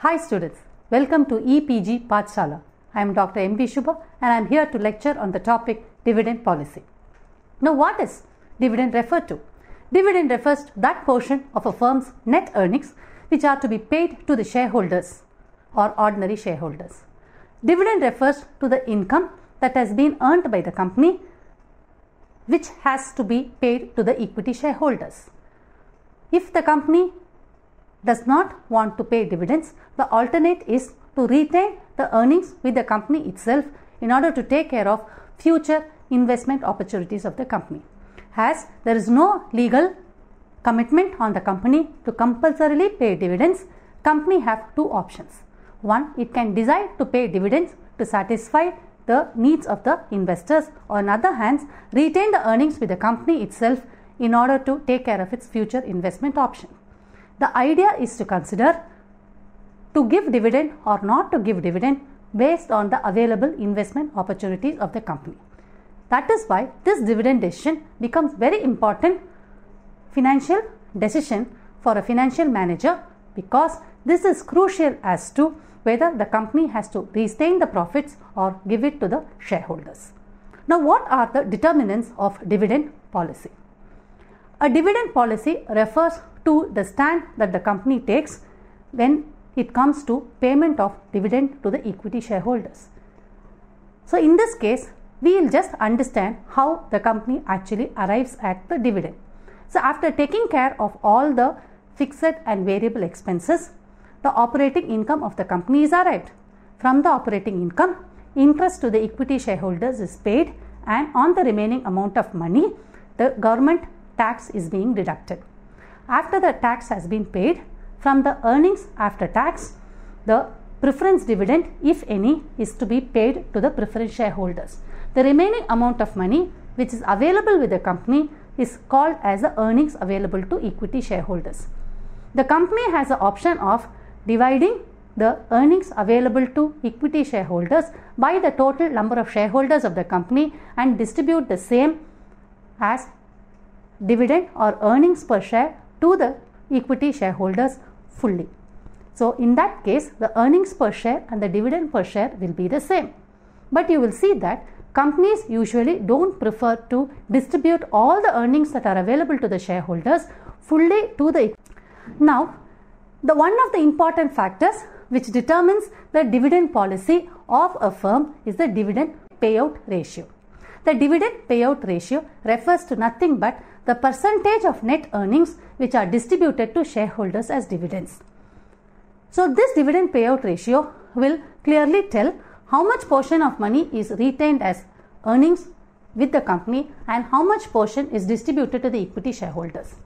Hi students, welcome to EPG Pathshala. I am Dr. M.B. Shubha and I am here to lecture on the topic dividend policy. Now what is dividend referred to? Dividend refers to that portion of a firm's net earnings which are to be paid to the shareholders or ordinary shareholders. Dividend refers to the income that has been earned by the company which has to be paid to the equity shareholders. If the company does not want to pay dividends, the alternate is to retain the earnings with the company itself in order to take care of future investment opportunities of the company. As there is no legal commitment on the company to compulsorily pay dividends, company have two options. One, it can decide to pay dividends to satisfy the needs of the investors, or on the other hand, retain the earnings with the company itself in order to take care of its future investment option. The idea is to consider to give dividend or not to give dividend based on the available investment opportunities of the company. That is why this dividend decision becomes very important financial decision for a financial manager, because this is crucial as to whether the company has to retain the profits or give it to the shareholders. Now, what are the determinants of dividend policy? A dividend policy refers to the stand that the company takes when it comes to payment of dividend to the equity shareholders. So, in this case, we will just understand how the company actually arrives at the dividend. So, after taking care of all the fixed and variable expenses, the operating income of the company is arrived. From the operating income, interest to the equity shareholders is paid, and on the remaining amount of money, the government tax is being deducted. After the tax has been paid, from the earnings after tax, the preference dividend, if any, is to be paid to the preference shareholders. The remaining amount of money which is available with the company is called as the earnings available to equity shareholders. The company has the option of dividing the earnings available to equity shareholders by the total number of shareholders of the company and distribute the same as dividend or earnings per share to the equity shareholders fully. So, in that case, the earnings per share and the dividend per share will be the same. But you will see that companies usually don't prefer to distribute all the earnings that are available to the shareholders fully to the. Now, one of the important factors which determines the dividend policy of a firm is the dividend payout ratio. The dividend payout ratio refers to nothing but the percentage of net earnings which are distributed to shareholders as dividends. So, this dividend payout ratio will clearly tell how much portion of money is retained as earnings with the company and how much portion is distributed to the equity shareholders.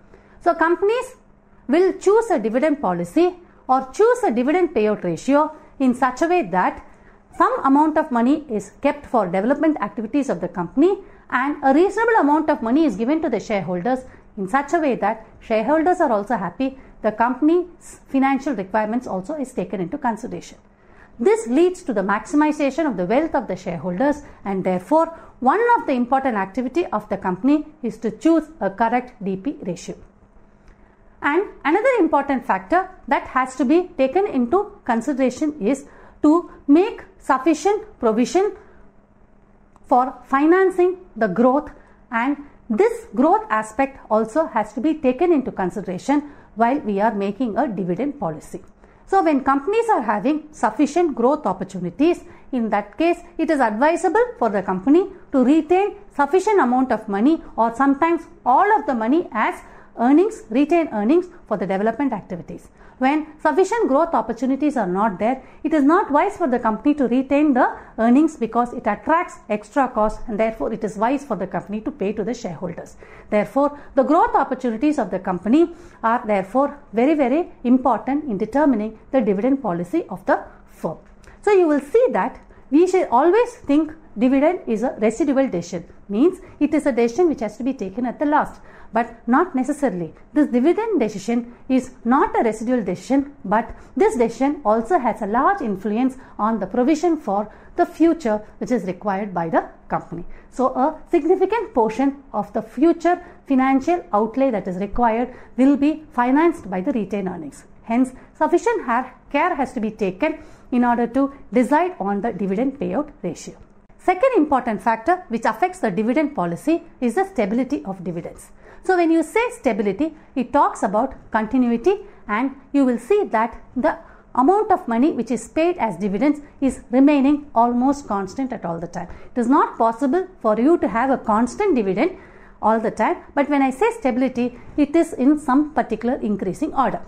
So, companies will choose a dividend policy or choose a dividend payout ratio in such a way that some amount of money is kept for development activities of the company and a reasonable amount of money is given to the shareholders in such a way that shareholders are also happy, the company's financial requirements also is taken into consideration. This leads to the maximization of the wealth of the shareholders, and therefore one of the important activity of the company is to choose a correct DP ratio. And another important factor that has to be taken into consideration is to make sufficient provision for financing the growth, and this growth aspect also has to be taken into consideration while we are making a dividend policy. So, when companies are having sufficient growth opportunities, in that case it is advisable for the company to retain sufficient amount of money or sometimes all of the money as earnings, retain earnings for the development activities. When sufficient growth opportunities are not there, it is not wise for the company to retain the earnings because it attracts extra cost, and therefore it is wise for the company to pay to the shareholders. Therefore, the growth opportunities of the company are therefore very, very important in determining the dividend policy of the firm. So, you will see that we should always think dividend is a residual decision, means it is a decision which has to be taken at the last. But not necessarily. This dividend decision is not a residual decision, but this decision also has a large influence on the provision for the future which is required by the company. So, a significant portion of the future financial outlay that is required will be financed by the retained earnings. Hence, sufficient care has to be taken in order to decide on the dividend payout ratio. Second important factor which affects the dividend policy is the stability of dividends. So when you say stability, it talks about continuity, and you will see that the amount of money which is paid as dividends is remaining almost constant at all the time. It is not possible for you to have a constant dividend all the time, but when I say stability, it is in some particular increasing order.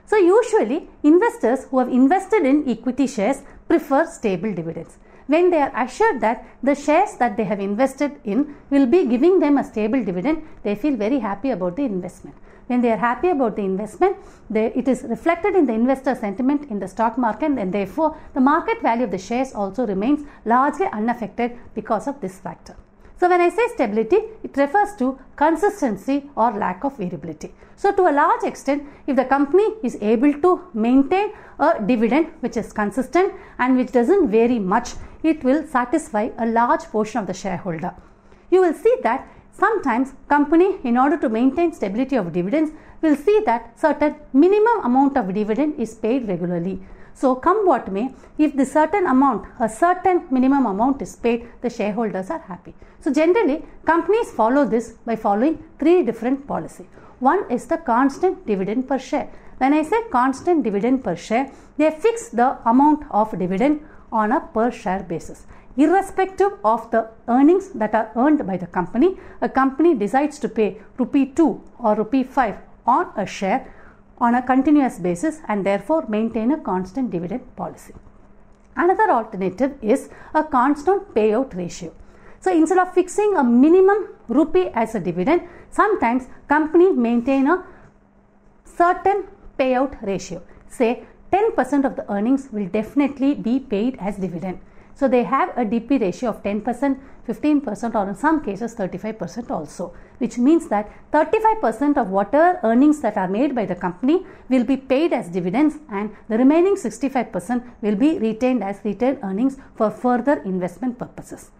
So usually investors who have invested in equity shares prefer stable dividends. When they are assured that the shares that they have invested in will be giving them a stable dividend, they feel very happy about the investment. When they are happy about the investment, it is reflected in the investor sentiment in the stock market, and therefore the market value of the shares also remains largely unaffected because of this factor. So when I say stability, it refers to consistency or lack of variability. So to a large extent, if the company is able to maintain a dividend which is consistent and which doesn't vary much, it will satisfy a large portion of the shareholder. You will see that sometimes company, in order to maintain stability of dividends, will see that certain minimum amount of dividend is paid regularly. So come what may, if the certain amount, a certain minimum amount is paid, the shareholders are happy. So generally, companies follow this by following three different policies. One is the constant dividend per share. When I say constant dividend per share, they fix the amount of dividend on a per share basis. Irrespective of the earnings that are earned by the company, a company decides to pay ₹2 or ₹5 on a share on a continuous basis and therefore maintain a constant dividend policy. Another alternative is a constant payout ratio. So instead of fixing a minimum rupee as a dividend, sometimes companies maintain a certain payout ratio. Say 10% of the earnings will definitely be paid as dividend. So they have a DP ratio of 10%, 15% or in some cases 35% also, which means that 35% of whatever earnings that are made by the company will be paid as dividends, and the remaining 65% will be retained as retained earnings for further investment purposes.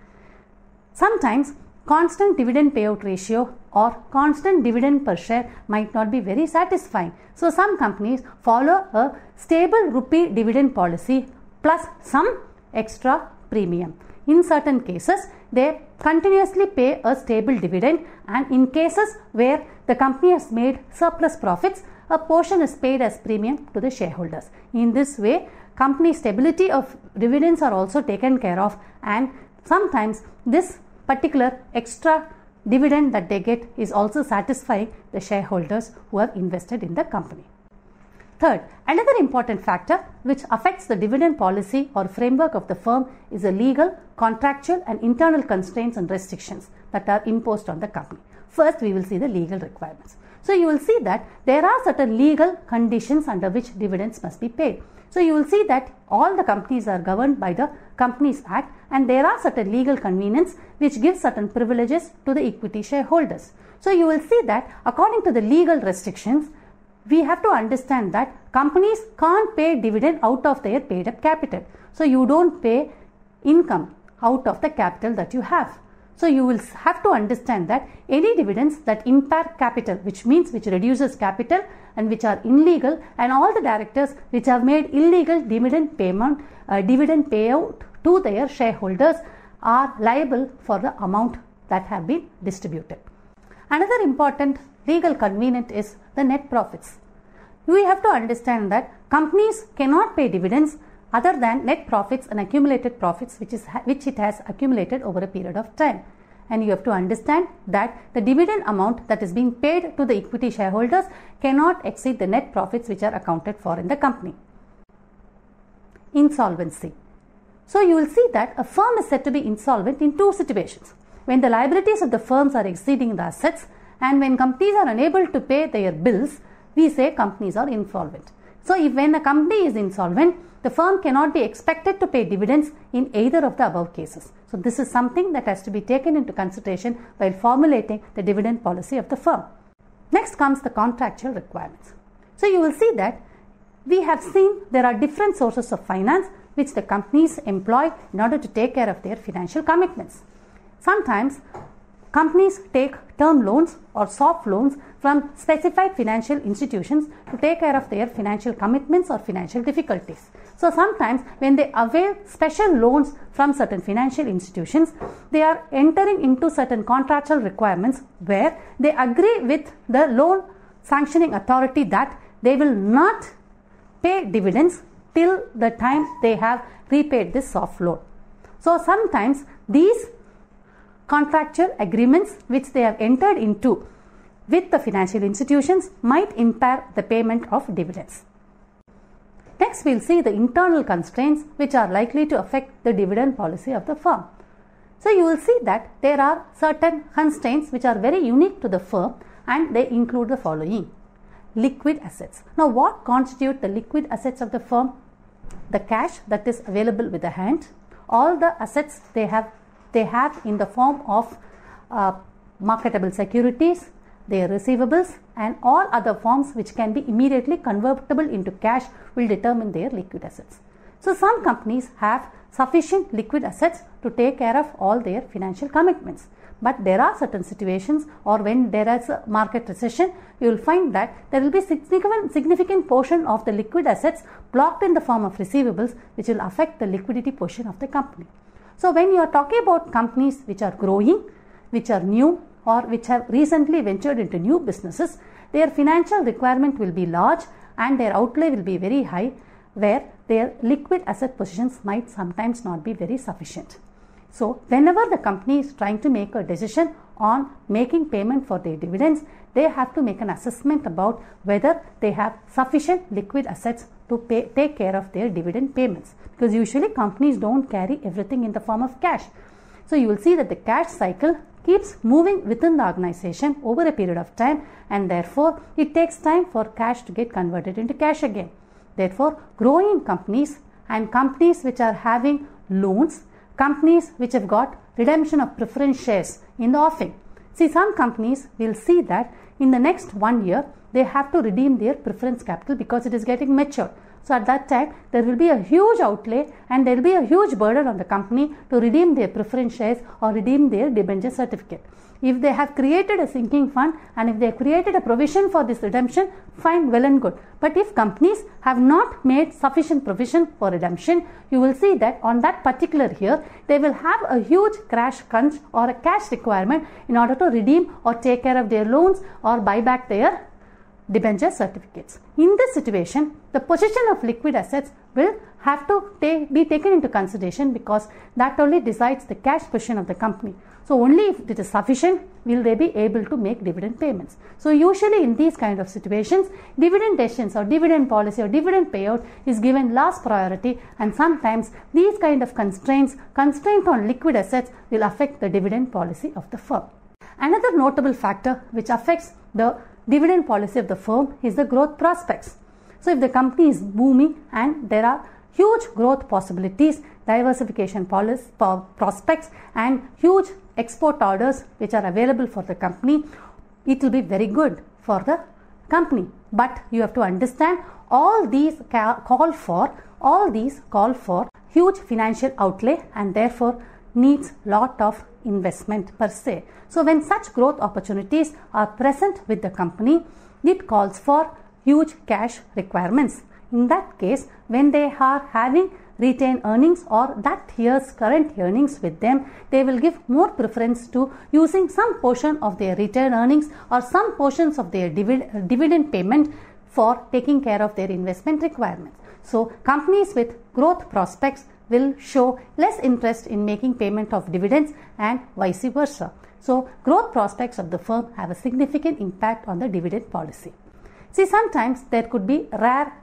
Sometimes constant dividend payout ratio or constant dividend per share might not be very satisfying. So some companies follow a stable rupee dividend policy plus some extra premium. In certain cases, they continuously pay a stable dividend, and in cases where the company has made surplus profits, a portion is paid as premium to the shareholders. In this way, company stability of dividends are also taken care of, and sometimes this particular extra dividend that they get is also satisfying the shareholders who have invested in the company. Third, another important factor which affects the dividend policy or framework of the firm is the legal, contractual and internal constraints and restrictions that are imposed on the company. First, we will see the legal requirements. So you will see that there are certain legal conditions under which dividends must be paid. So you will see that all the companies are governed by the Companies Act, and there are certain legal convenience which give certain privileges to the equity shareholders. So you will see that according to the legal restrictions, we have to understand that companies can't pay dividend out of their paid up capital. So you don't pay income out of the capital that you have. So you will have to understand that any dividends that impair capital, which means which reduces capital and which are illegal, and all the directors which have made illegal dividend payment, dividend payout to their shareholders are liable for the amount that have been distributed. Another important legal convenient is the net profits. We have to understand that companies cannot pay dividends other than net profits and accumulated profits which it has accumulated over a period of time. And you have to understand that the dividend amount that is being paid to the equity shareholders cannot exceed the net profits which are accounted for in the company. Insolvency. So you will see that a firm is said to be insolvent in two situations: when the liabilities of the firms are exceeding the assets, and when companies are unable to pay their bills, we say companies are insolvent. So if when a company is insolvent, the firm cannot be expected to pay dividends in either of the above cases. So this is something that has to be taken into consideration while formulating the dividend policy of the firm. Next comes the contractual requirements. So you will see that we have seen there are different sources of finance which the companies employ in order to take care of their financial commitments. Sometimes companies take term loans or soft loans from specified financial institutions to take care of their financial commitments or financial difficulties. So sometimes when they avail special loans from certain financial institutions, they are entering into certain contractual requirements where they agree with the loan sanctioning authority that they will not pay dividends till the time they have repaid this soft loan. So sometimes these contractual agreements which they have entered into with the financial institutions might impair the payment of dividends. Next, we will see the internal constraints which are likely to affect the dividend policy of the firm. So you will see that there are certain constraints which are very unique to the firm, and they include the following. Liquid assets. Now, what constitute the liquid assets of the firm? The cash that is available with the hand, all the assets they have in the form of marketable securities, their receivables, and all other forms which can be immediately convertible into cash will determine their liquid assets. So some companies have sufficient liquid assets to take care of all their financial commitments. But there are certain situations, or when there is a market recession, you will find that there will be significant portion of the liquid assets blocked in the form of receivables, which will affect the liquidity portion of the company. So when you are talking about companies which are growing, which are new, or which have recently ventured into new businesses, their financial requirement will be large and their outlay will be very high, where their liquid asset positions might sometimes not be very sufficient. So whenever the company is trying to make a decision on making payment for their dividends, they have to make an assessment about whether they have sufficient liquid assets to take care of their dividend payments, because usually companies don't carry everything in the form of cash. So you will see that the cash cycle keeps moving within the organization over a period of time, and therefore it takes time for cash to get converted into cash again. Therefore, growing companies and companies which are having loans, companies which have got redemption of preference shares in the offing. See, some companies will see that in the next 1 year they have to redeem their preference capital because it is getting mature. So at that time there will be a huge outlay and there will be a huge burden on the company to redeem their preference shares or redeem their debenture certificate. If they have created a sinking fund and if they have created a provision for this redemption, fine, well and good. But if companies have not made sufficient provision for redemption, you will see that on that particular year, they will have a huge cash crunch or a cash requirement in order to redeem or take care of their loans or buy back their debenture certificates. In this situation, the position of liquid assets will have to be taken into consideration, because that only decides the cash position of the company. So only if it is sufficient will they be able to make dividend payments. So usually in these kind of situations, dividend decisions or dividend policy or dividend payout is given last priority, and sometimes these kind of constraint on liquid assets will affect the dividend policy of the firm. Another notable factor which affects the dividend policy of the firm is the growth prospects. So if the company is booming and there are huge growth possibilities, diversification prospects and huge export orders which are available for the company, it will be very good for the company. But you have to understand all these call for huge financial outlay and therefore needs lot of investment per se. So when such growth opportunities are present with the company, it calls for huge cash requirements. In that case, when they are having retained earnings or that year's current earnings with them, they will give more preference to using some portion of their retained earnings or some portions of their dividend payment for taking care of their investment requirements. So companies with growth prospects will show less interest in making payment of dividends and vice versa. So growth prospects of the firm have a significant impact on the dividend policy. See, sometimes there could be rare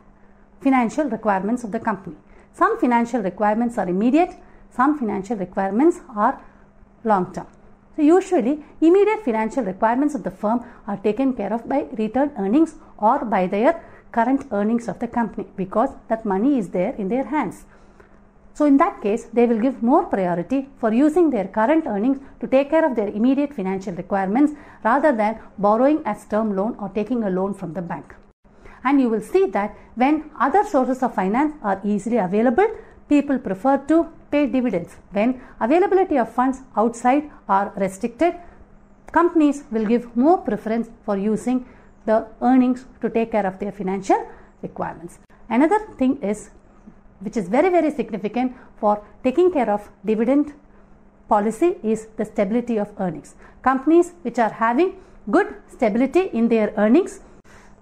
financial requirements of the company. Some financial requirements are immediate, some financial requirements are long term. So usually immediate financial requirements of the firm are taken care of by retained earnings or by their current earnings of the company, because that money is there in their hands. So in that case, they will give more priority for using their current earnings to take care of their immediate financial requirements rather than borrowing as term loan or taking a loan from the bank. And you will see that when other sources of finance are easily available, people prefer to pay dividends. When availability of funds outside are restricted, companies will give more preference for using the earnings to take care of their financial requirements. Another thing is, which is very, very significant for taking care of dividend policy, is the stability of earnings. Companies which are having good stability in their earnings,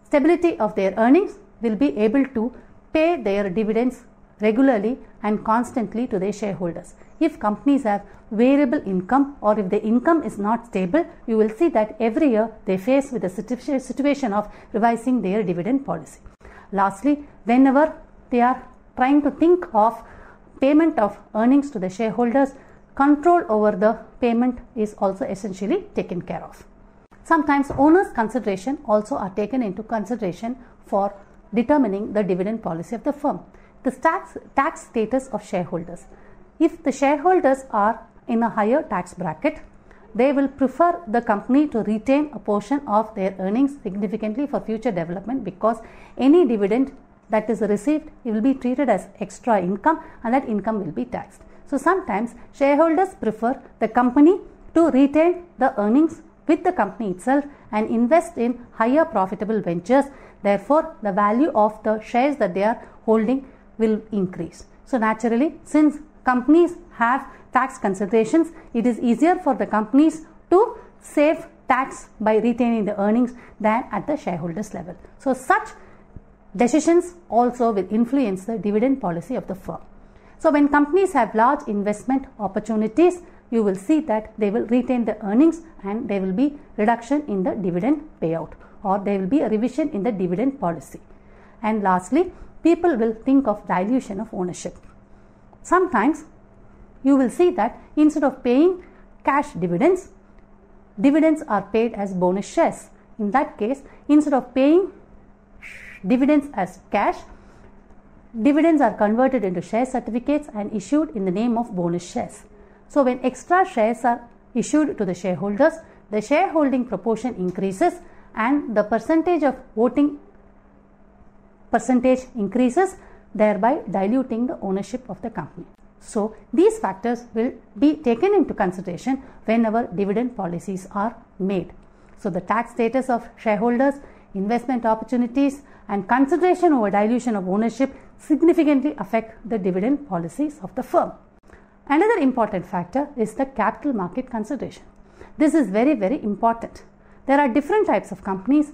stability of their earnings, will be able to pay their dividends regularly and constantly to their shareholders. If companies have variable income, or if the income is not stable, you will see that every year they face with the situation of revising their dividend policy. Lastly, whenever they are trying to think of payment of earnings to the shareholders, control over the payment is also essentially taken care of. Sometimes owners' consideration also are taken into consideration for determining the dividend policy of the firm. The tax status of shareholders. If the shareholders are in a higher tax bracket, they will prefer the company to retain a portion of their earnings significantly for future development, because any dividend that is received will be treated as extra income and that income will be taxed. So sometimes shareholders prefer the company to retain the earnings with the company itself and invest in higher profitable ventures. Therefore, the value of the shares that they are holding will increase. So naturally, since companies have tax considerations, it is easier for the companies to save tax by retaining the earnings than at the shareholders level. So such decisions also will influence the dividend policy of the firm. So when companies have large investment opportunities, you will see that they will retain the earnings and there will be reduction in the dividend payout, or there will be a revision in the dividend policy. And lastly, people will think of dilution of ownership. Sometimes you will see that instead of paying cash dividends, dividends are paid as bonus shares. In that case, instead of paying dividends as cash, dividends are converted into share certificates and issued in the name of bonus shares. So when extra shares are issued to the shareholders, the shareholding proportion increases and the percentage of voting percentage increases, thereby diluting the ownership of the company. So these factors will be taken into consideration whenever dividend policies are made. So the tax status of shareholders, investment opportunities, and consideration over dilution of ownership significantly affect the dividend policies of the firm. Another important factor is the capital market consideration. This is very, very important. There are different types of companies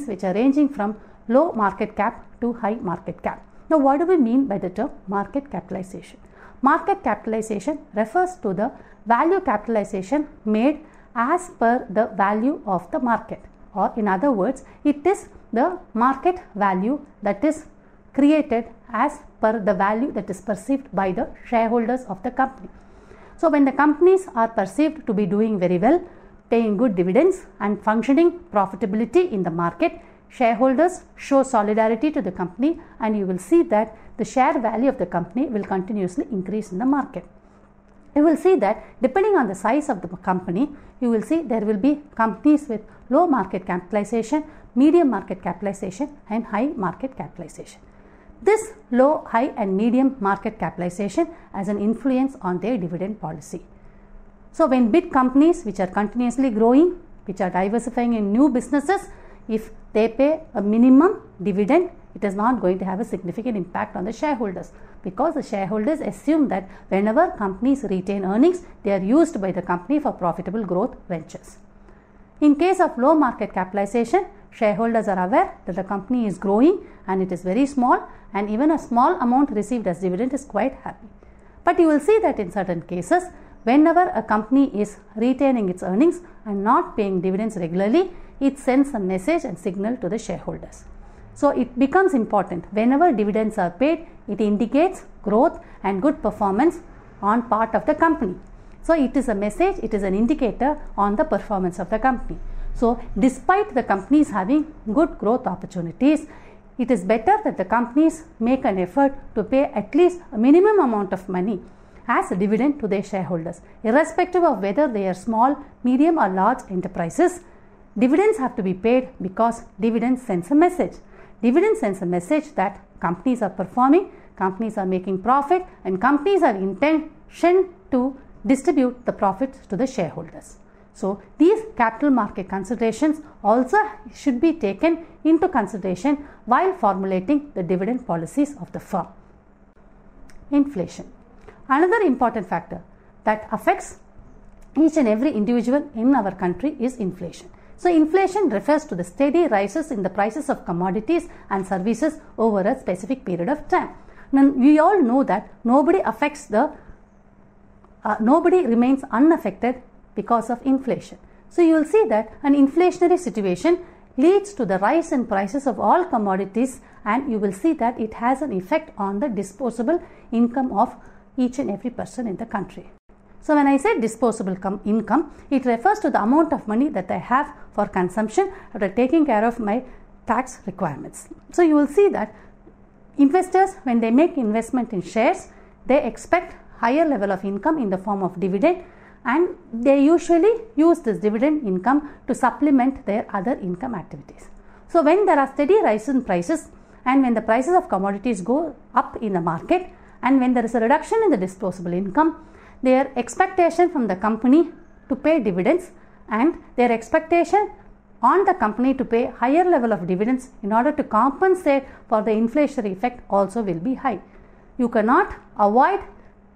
which are ranging from low market cap to high market cap. Now, what do we mean by the term market capitalization? Market capitalization refers to the value capitalization made as per the value of the market, or in other words, it is the market value that is created as per the value that is perceived by the shareholders of the company. So when the companies are perceived to be doing very well, paying good dividends and functioning profitability in the market, shareholders show solidarity to the company, and you will see that the share value of the company will continuously increase in the market. You will see that depending on the size of the company, you will see there will be companies with low market capitalization, medium market capitalization, and high market capitalization. This low, high and medium market capitalization has an influence on their dividend policy. So when big companies which are continuously growing, which are diversifying in new businesses, if they pay a minimum dividend, it is not going to have a significant impact on the shareholders, because the shareholders assume that whenever companies retain earnings, they are used by the company for profitable growth ventures. In case of low market capitalization, shareholders are aware that the company is growing and it is very small, and even a small amount received as dividend is quite happy. But you will see that in certain cases, whenever a company is retaining its earnings and not paying dividends regularly, it sends a message and signal to the shareholders. So it becomes important. Whenever dividends are paid, it indicates growth and good performance on part of the company. So it is a message, it is an indicator on the performance of the company. So despite the companies having good growth opportunities, it is better that the companies make an effort to pay at least a minimum amount of money as a dividend to their shareholders. Irrespective of whether they are small, medium or large enterprises, dividends have to be paid, because dividends sends a message. Dividend sends a message that companies are performing, companies are making profit, and companies have intention to distribute the profits to the shareholders. So these capital market considerations also should be taken into consideration while formulating the dividend policies of the firm. Inflation. Another important factor that affects each and every individual in our country is inflation. So inflation refers to the steady rises in the prices of commodities and services over a specific period of time. Now, we all know that nobody remains unaffected because of inflation. So you will see that an inflationary situation leads to the rise in prices of all commodities, and you will see that it has an effect on the disposable income of each and every person in the country. So when I say disposable income, it refers to the amount of money that I have for consumption after taking care of my tax requirements. So you will see that investors, when they make investment in shares, they expect higher level of income in the form of dividend, and they usually use this dividend income to supplement their other income activities. So when there are steady rise in prices, and when the prices of commodities go up in the market, and when there is a reduction in the disposable income, their expectation from the company to pay dividends and their expectation on the company to pay higher level of dividends in order to compensate for the inflationary effect also will be high. You cannot avoid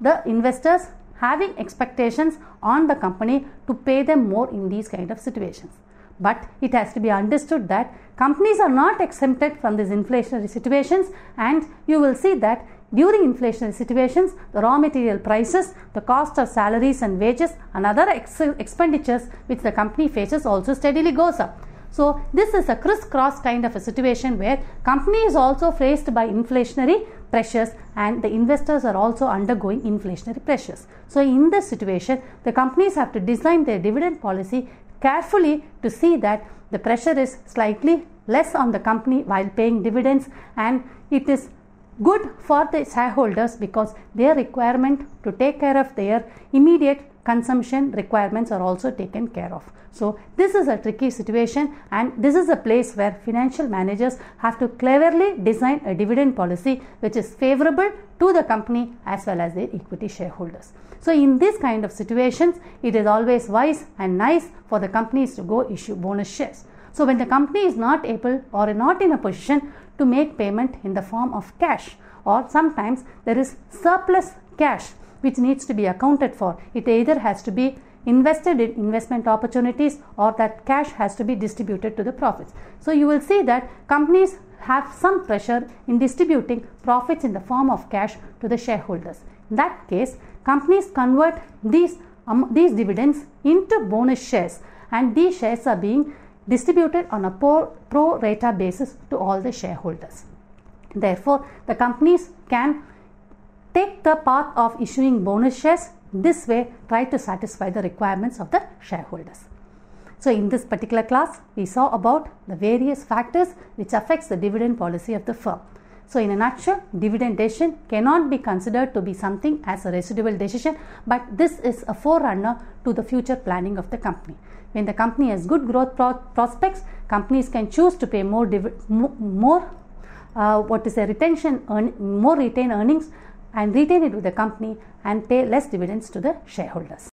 the investors having expectations on the company to pay them more in these kind of situations. But it has to be understood that companies are not exempted from these inflationary situations, and you will see that during inflationary situations, the raw material prices, the cost of salaries and wages and other expenditures which the company faces also steadily goes up. So this is a crisscross kind of a situation where company is also faced by inflationary pressures and the investors are also undergoing inflationary pressures. So in this situation, the companies have to design their dividend policy carefully to see that the pressure is slightly less on the company while paying dividends, and it is good for the shareholders because their requirement to take care of their immediate consumption requirements are also taken care of. So this is a tricky situation, and this is a place where financial managers have to cleverly design a dividend policy which is favorable to the company as well as their equity shareholders. So in this kind of situations, it is always wise and nice for the companies to go issue bonus shares. So when the company is not able or not in a position to make payment in the form of cash, or sometimes there is surplus cash which needs to be accounted for, it either has to be invested in investment opportunities or that cash has to be distributed to the profits. So you will see that companies have some pressure in distributing profits in the form of cash to the shareholders. In that case, companies convert these dividends into bonus shares, and these shares are being distributed on a pro rata basis to all the shareholders. Therefore, the companies can take the path of issuing bonus shares. This way, try to satisfy the requirements of the shareholders. So in this particular class, we saw about the various factors which affects the dividend policy of the firm. So in a nutshell, dividend decision cannot be considered to be something as a residual decision, but this is a forerunner to the future planning of the company. When the company has good growth prospects, companies can choose to pay more retained earnings and retain it with the company and pay less dividends to the shareholders.